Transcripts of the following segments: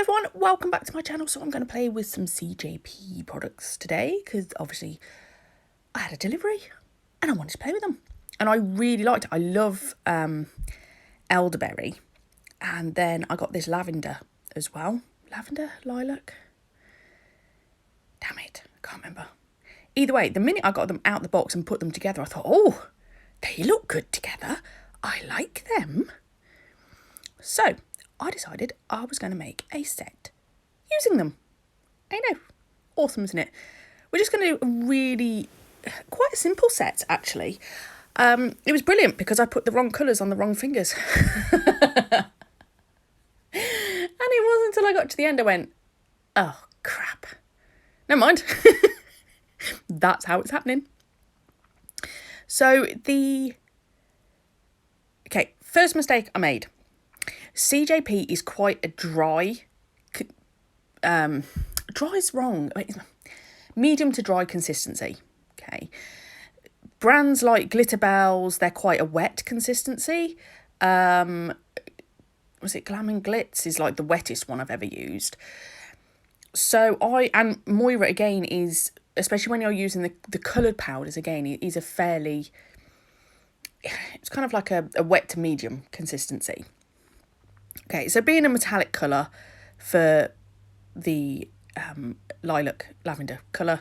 everyone, welcome back to my channel. So I'm going to play with some CJP products today because obviously I had a delivery and I wanted to play with them. And I really liked it. I love elderberry. And then I got this lavender as well. Lavender? Lilac? Damn it, I can't remember. Either way, the minute I got them out the box and put them together, I thought, oh, they look good together. I like them. So I decided I was going to make a set using them. I know, awesome, isn't it? We're just going to do a really quite a simple set, actually. It was brilliant because I put the wrong colours on the wrong fingers. And it wasn't until I got to the end I went, oh, crap. Never mind. That's how it's happening. So first mistake I made. CJP is quite a dry, dry is wrong, medium to dry consistency, okay. Brands like Glitterbells, they're quite a wet consistency. Was it Glam and Glitz is like the wettest one I've ever used. So and Moira again is, especially when you're using the coloured powders again, it is a fairly, it's kind of like a wet to medium consistency. Okay, so being a metallic colour for the lilac lavender colour,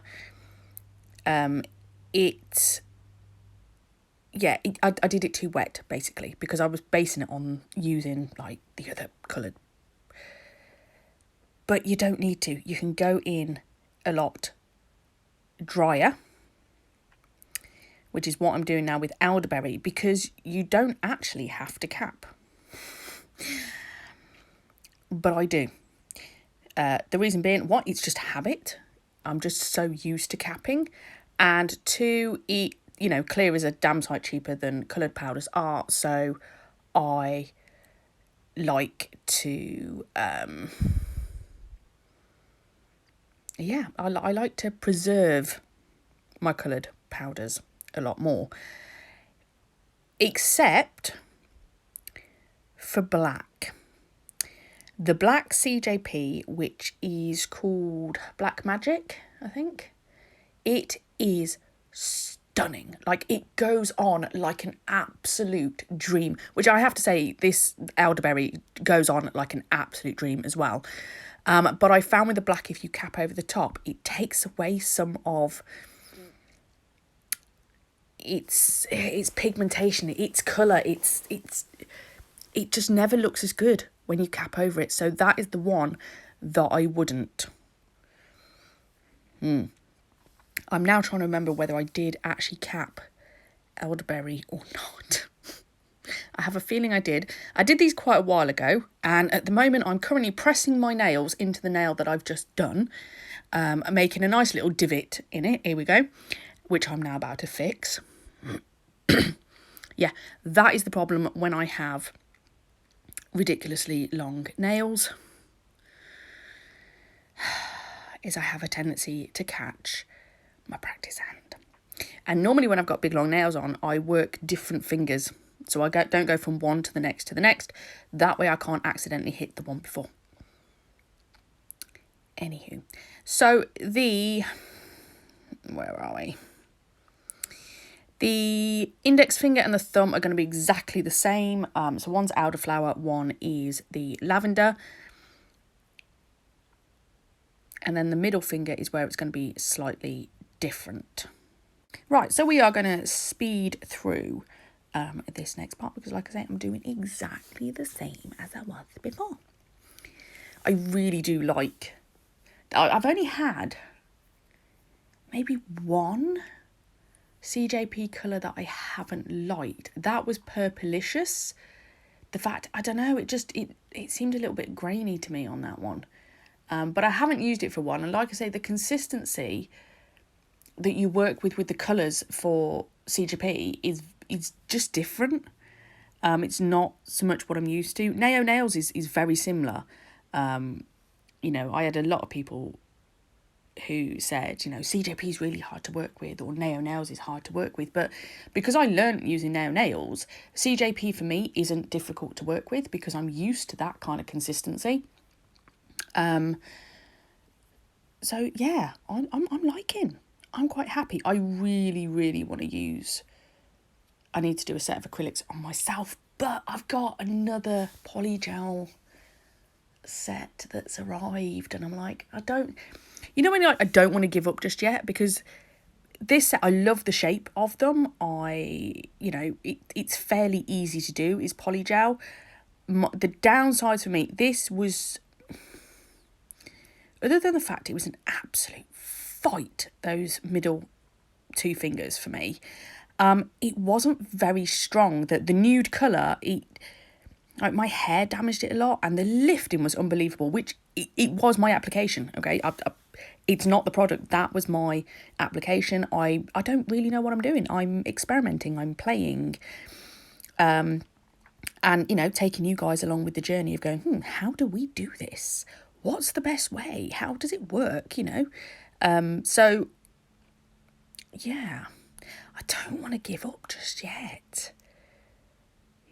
I did it too wet, basically, because I was basing it on using, like, the other coloured. But you don't need to. You can go in a lot drier, which is what I'm doing now with elderberry, because you don't actually have to cap. But I do. The reason being, one, it's just habit. I'm just so used to capping. And two, clear is a damn sight cheaper than coloured powders are. So I like to, I like to preserve my coloured powders a lot more. Except for black. The black CJP, which is called Black Magic, I think. It is stunning. Like, it goes on like an absolute dream, which I have to say, this elderberry goes on like an absolute dream as well. But I found with the black, if you cap over the top, it takes away some of its pigmentation, its colour, it just never looks as good when you cap over it. So that is the one that I wouldn't. I'm now trying to remember whether I did actually cap elderberry or not. I have a feeling I did. I did these quite a while ago, and at the moment I'm currently pressing my nails into the nail that I've just done, making a nice little divot in it. Here we go, which I'm now about to fix. Yeah, that is the problem when I have ridiculously long nails, is I have a tendency to catch my practice hand. And normally when I've got big long nails on, I work different fingers. So I don't go from one to the next to the next. That way I can't accidentally hit the one before. Anywho, so where are we? The index finger and the thumb are going to be exactly the same. So one's elderflower, one is the lavender. And then the middle finger is where it's going to be slightly different. Right, so we are going to speed through this next part because, like I say, I'm doing exactly the same as I was before. I really do like... I've only had maybe one CJP colour that I haven't liked. That was Purplicious. The fact, I don't know, it seemed a little bit grainy to me on that one. But I haven't used it for one. And like I say, the consistency that you work with the colours for CJP is just different. It's not so much what I'm used to. Neo Nails is very similar. I had a lot of people who said, CJP is really hard to work with, or Neo Nails is hard to work with. But because I learnt using Neo Nails, CJP for me isn't difficult to work with because I'm used to that kind of consistency. So yeah, I'm liking. I'm quite happy. I really, really want to use. I need to do a set of acrylics on myself, but I've got another polygel set that's arrived, and I'm like, I don't. You know when you're like, I don't want to give up just yet, because this set, I love the shape of them. It's fairly easy to do. Is polygel. The downside for me, this was, other than the fact it was an absolute fight, those middle two fingers for me, it wasn't very strong. The nude colour, like my hair damaged it a lot, and the lifting was unbelievable, which it was my application, okay? It's not the product, that was my application. I don't really know what I'm doing. I'm experimenting, I'm playing, and, taking you guys along with the journey of going, how do we do this? What's the best way? How does it work, So, yeah, I don't want to give up just yet.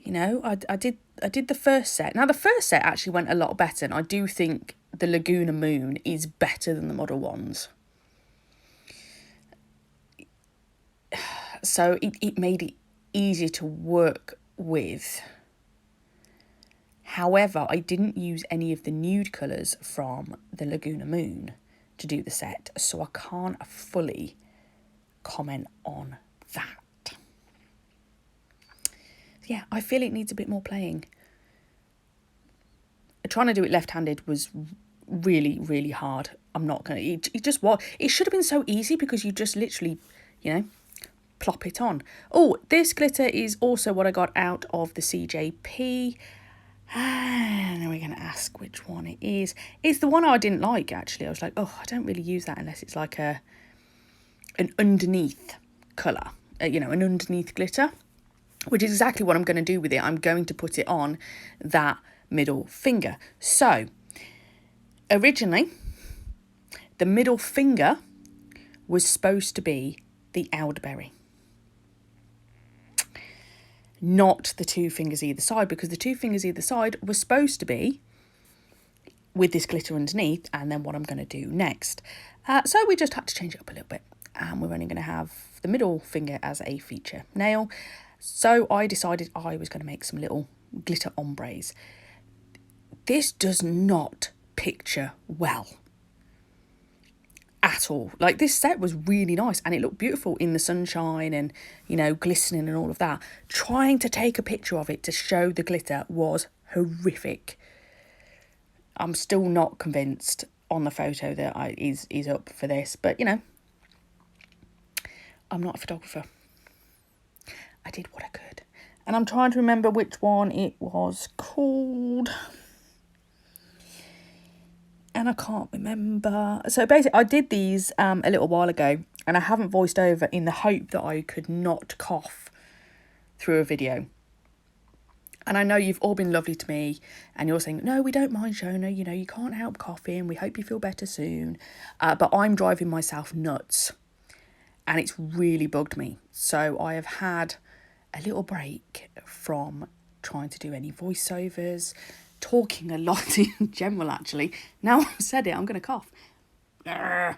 I did the first set. Now, the first set actually went a lot better, and I do think the Laguna Moon is better than the Model Ones. So it made it easier to work with. However, I didn't use any of the nude colours from the Laguna Moon to do the set, so I can't fully comment on that. Yeah, I feel it needs a bit more playing. Trying to do it left-handed was really, really hard. I'm not going to... It just was. It should have been so easy, because you just literally, plop it on. Oh, this glitter is also what I got out of the CJP. And then we're going to ask which one it is. It's the one I didn't like, actually. I was like, I don't really use that unless it's like an underneath colour, an underneath glitter, which is exactly what I'm going to do with it. I'm going to put it on that middle finger. So, originally, the middle finger was supposed to be the elderberry, not the two fingers either side, because the two fingers either side was supposed to be with this glitter underneath, and then what I'm going to do next. So we just had to change it up a little bit, and we're only going to have the middle finger as a feature nail. So I decided I was going to make some little glitter ombres. This does not picture well at all. Like, this set was really nice and it looked beautiful in the sunshine and, glistening and all of that. Trying to take a picture of it to show the glitter was horrific. I'm still not convinced on the photo that is up for this, but I'm not a photographer. I did what I could. And I'm trying to remember which one it was called. And I can't remember. So basically, I did these a little while ago, and I haven't voiced over in the hope that I could not cough through a video. And I know you've all been lovely to me, and you're saying, no, we don't mind, Shona, you can't help coughing, we hope you feel better soon. But I'm driving myself nuts, and it's really bugged me. So I have had a little break from trying to do any voiceovers, talking a lot in general, actually. Now I've said it, I'm going to cough. Yeah,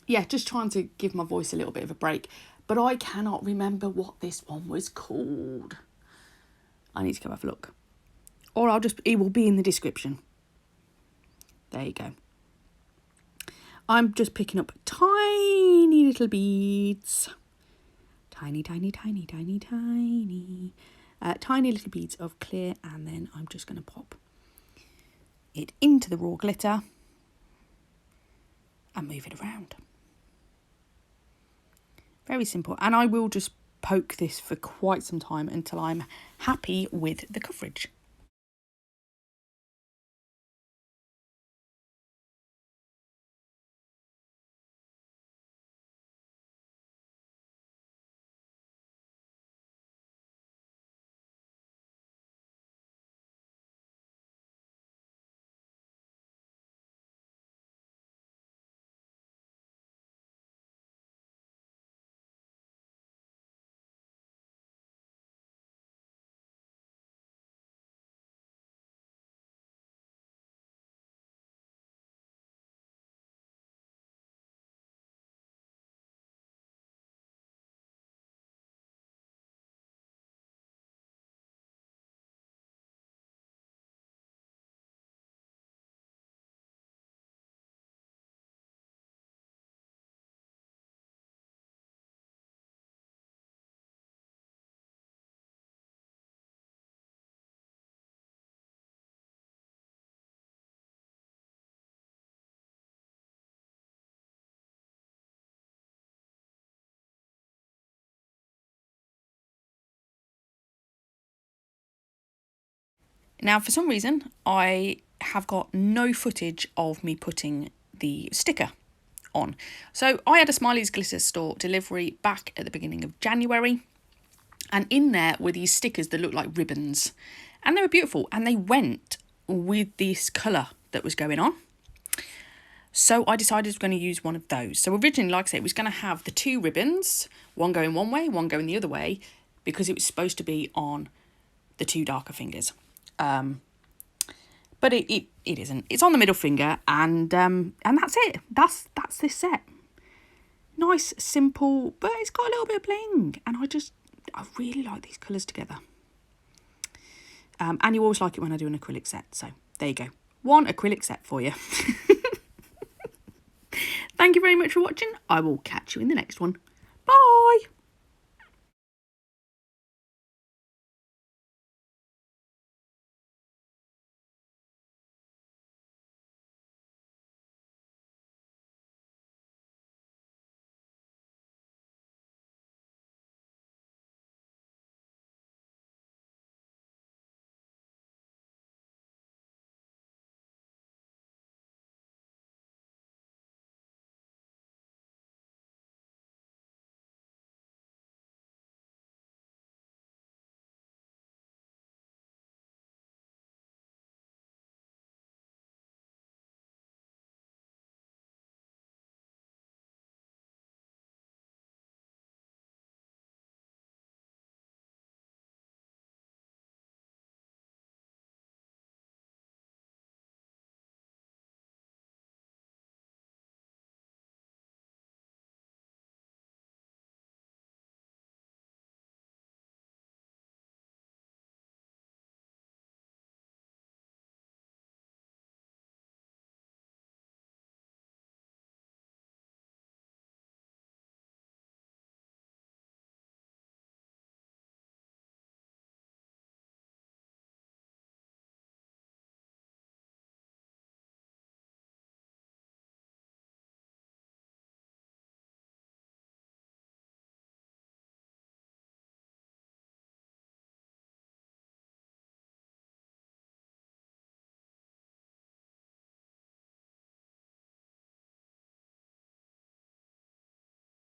just trying to give my voice a little bit of a break. But I cannot remember what this one was called. I need to go have a look. Or it will be in the description. There you go. I'm just picking up tiny little beads. Tiny, tiny, tiny, tiny, tiny. Tiny little beads of clear, and then I'm just going to pop it into the raw glitter and move it around. Very simple. And I will just poke this for quite some time until I'm happy with the coverage. Now, for some reason, I have got no footage of me putting the sticker on. So I had a Smilies glitter store delivery back at the beginning of January. And in there were these stickers that looked like ribbons. And they were beautiful. And they went with this colour that was going on. So I decided I was going to use one of those. So originally, like I said, it was going to have the 2 ribbons, one going one way, one going the other way, because it was supposed to be on the 2 darker fingers. But it isn't. It's on the middle finger, and that's it. That's this set. Nice, simple, but it's got a little bit of bling, and I really like these colours together. And you always like it when I do an acrylic set. So there you go. 1 acrylic set for you. Thank you very much for watching. I will catch you in the next one. Bye.